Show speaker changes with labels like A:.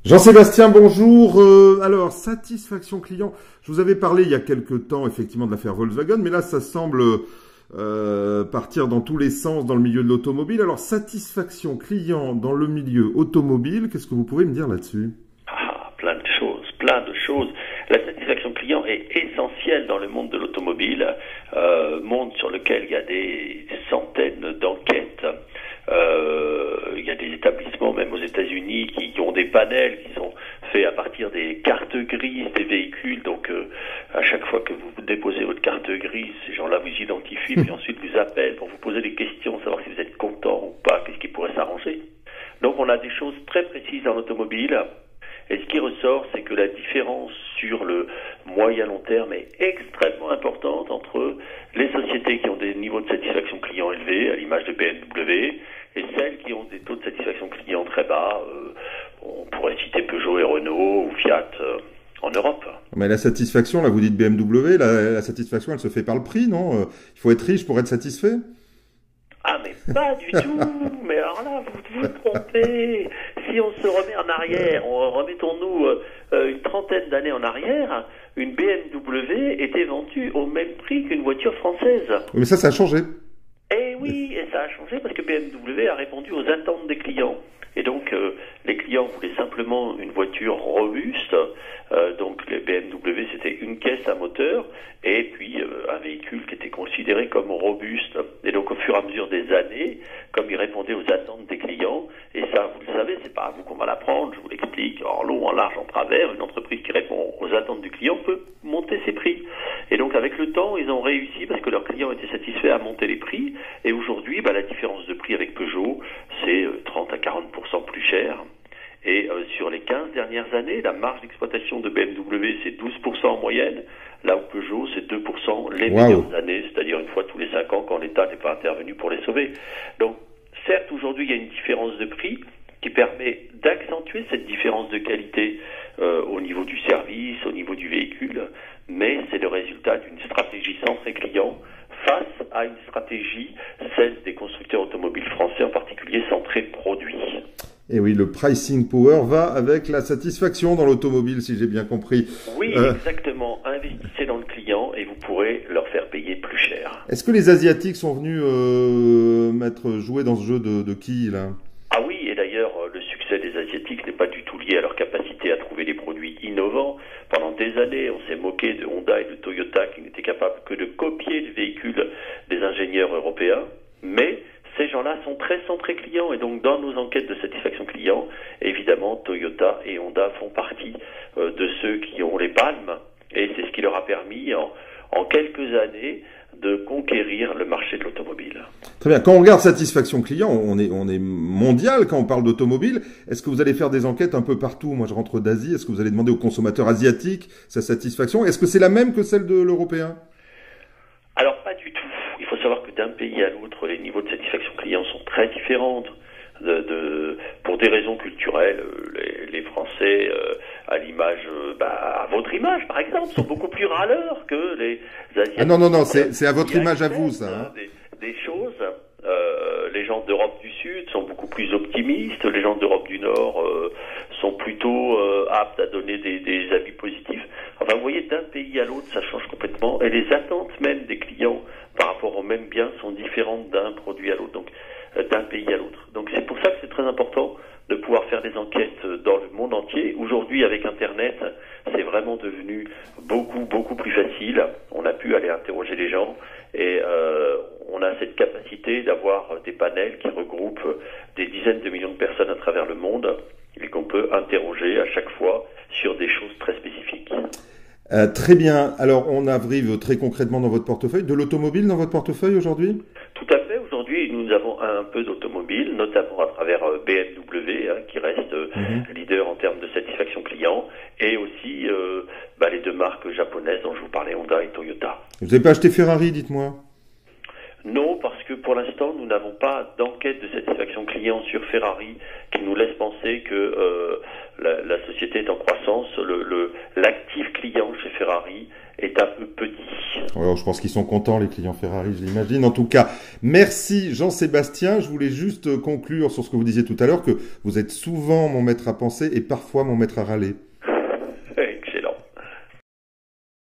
A: Jean-Sébastien, bonjour. Alors, satisfaction client. Je vous avais parlé il y a quelque temps, effectivement, de l'affaire Volkswagen, mais là, ça semble partir dans tous les sens dans le milieu de l'automobile. Alors, satisfaction client dans le milieu automobile, qu'est-ce que vous pouvez me dire là-dessus?
B: Ah, plein de choses, plein de choses. La satisfaction client est essentielle dans le monde de l'automobile, monde sur lequel il y a des centaines d'enquêtes. Il y a des établissements, même aux États-Unis, qui ont des panels qui sont faits à partir des cartes grises des véhicules. Donc, à chaque fois que vous déposez votre carte grise, ces gens-là vous identifient, puis ensuite vous appellent pour vous poser des questions, savoir si vous êtes content ou pas, qu'est-ce qui pourrait s'arranger. Donc, on a des choses très précises dans l'automobile. Et ce qui ressort, c'est que la différence sur le moyen long terme est extrêmement importante entre les sociétés qui ont des niveaux de satisfaction client élevés, à l'image de BMW, et celles qui ont des taux de satisfaction client très bas. On pourrait citer Peugeot et Renault ou Fiat en Europe.
A: Mais la satisfaction, là, vous dites BMW, la satisfaction, elle se fait par le prix, non? Il faut être riche pour être satisfait?
B: Ah, mais pas du tout. Mais alors là, vous vous trompez. Si on se remet en arrière, remettons-nous une trentaine d'années en arrière, une BMW était vendue au même prix qu'une voiture française.
A: Oui, mais ça a changé.
B: Eh oui, et ça a changé parce que BMW a répondu aux attentes des clients. Et donc, les clients voulaient simplement une voiture robuste. Donc, les BMW, c'était une caisse à moteur et puis un véhicule qui était considéré comme robuste. Et donc, au fur et à mesure des années, comme il répondait aux attentes des clients, et ça, vous le savez, c'est pas à vous qu'on va l'apprendre, je vous l'explique, en long, en large, en travers, une entreprise qui répond aux attentes du client peut monter ses prix. Et donc, avec le temps, ils ont réussi, parce que leurs clients étaient satisfaits, à monter les prix. Et aujourd'hui, la différence de prix avec Peugeot, c'est 30 à 40% plus cher. Et sur les 15 dernières années, la marge d'exploitation de BMW, c'est 12% en moyenne. Là où Peugeot, c'est 2% les meilleures années, c'est-à-dire une fois tous les 5 ans quand l'État n'est pas intervenu pour les sauver. Donc, certes, aujourd'hui, il y a une différence de prix qui permet d'accentuer cette différence de qualité au niveau du service, au niveau du véhicule, mais c'est le résultat d'une stratégie centrée client face à une stratégie, celle des constructeurs automobiles français, en particulier centrée produit.
A: Et oui, le pricing power va avec la satisfaction dans l'automobile, si j'ai bien compris.
B: Oui, exactement. Investissez dans le client et vous pourrez leur faire payer plus cher.
A: Est-ce que les Asiatiques sont venus jouer dans ce jeu de quilles, là?
B: Ah oui, et d'ailleurs, le succès des Asiatiques n'est pas du tout lié à leur capacité à trouver des produits innovants. Pendant des années, on s'est moqué de Honda et de Toyota qui n'étaient capables que de copier les véhicules des ingénieurs européens, mais ces gens-là sont très centrés clients et donc dans nos enquêtes de satisfaction client, évidemment, Toyota et Honda font partie de ceux qui ont les palmes et c'est ce qui leur a permis en quelques années de conquérir le marché de l'automobile.
A: Très bien. Quand on regarde satisfaction client, on est mondial quand on parle d'automobile. Est-ce que vous allez faire des enquêtes un peu partout? Moi, je rentre d'Asie. Est-ce que vous allez demander aux consommateurs asiatiques sa satisfaction? Est-ce que c'est la même que celle de l'européen?
B: Alors, pas du tout. Il faut savoir que d'un pays à l'autre, les niveaux de satisfaction client sont très différents. Pour des raisons culturelles, les Français, à l'image, à votre image par exemple, sont beaucoup plus râleurs que les Asiatiques.
A: Ah non, c'est à votre image à vous, ça. Hein.
B: Des choses. Les gens d'Europe du Sud sont beaucoup plus optimistes. Les gens d'Europe du Nord sont plutôt aptes à donner des avis positifs. Enfin, vous voyez, d'un pays à l'autre, ça change complètement. Et les attentes même des clients par rapport aux mêmes biens sont différentes d'un produit à l'autre, donc d'un pays à l'autre. Donc c'est pour ça que c'est très important de pouvoir faire des enquêtes dans le monde entier. Aujourd'hui, avec Internet, c'est vraiment devenu beaucoup plus facile. On a pu aller interroger les gens et on a cette capacité d'avoir des panels qui regroupent des dizaines de millions de personnes à travers le monde et qu'on peut interroger à chaque fois sur des choses très spécifiques.
A: Très bien. Alors, on arrive très concrètement dans votre portefeuille. De l'automobile dans votre portefeuille aujourd'hui?
B: Tout à fait. Aujourd'hui, nous avons un peu d'automobile, notamment à travers BMW, qui reste leader en termes de satisfaction client, et aussi les deux marques japonaises dont je vous parlais, Honda et Toyota.
A: Vous n'avez pas acheté Ferrari, dites-moi?
B: Non, parce que pour l'instant, nous n'avons pas d'enquête de satisfaction client sur Ferrari qui nous laisse penser que la société est en croissance. L'actif client chez Ferrari est un peu petit.
A: Alors, je pense qu'ils sont contents, les clients Ferrari, je l'imagine. En tout cas, merci Jean-Sébastien. Je voulais juste conclure sur ce que vous disiez tout à l'heure, que vous êtes souvent mon maître à penser et parfois mon maître à râler.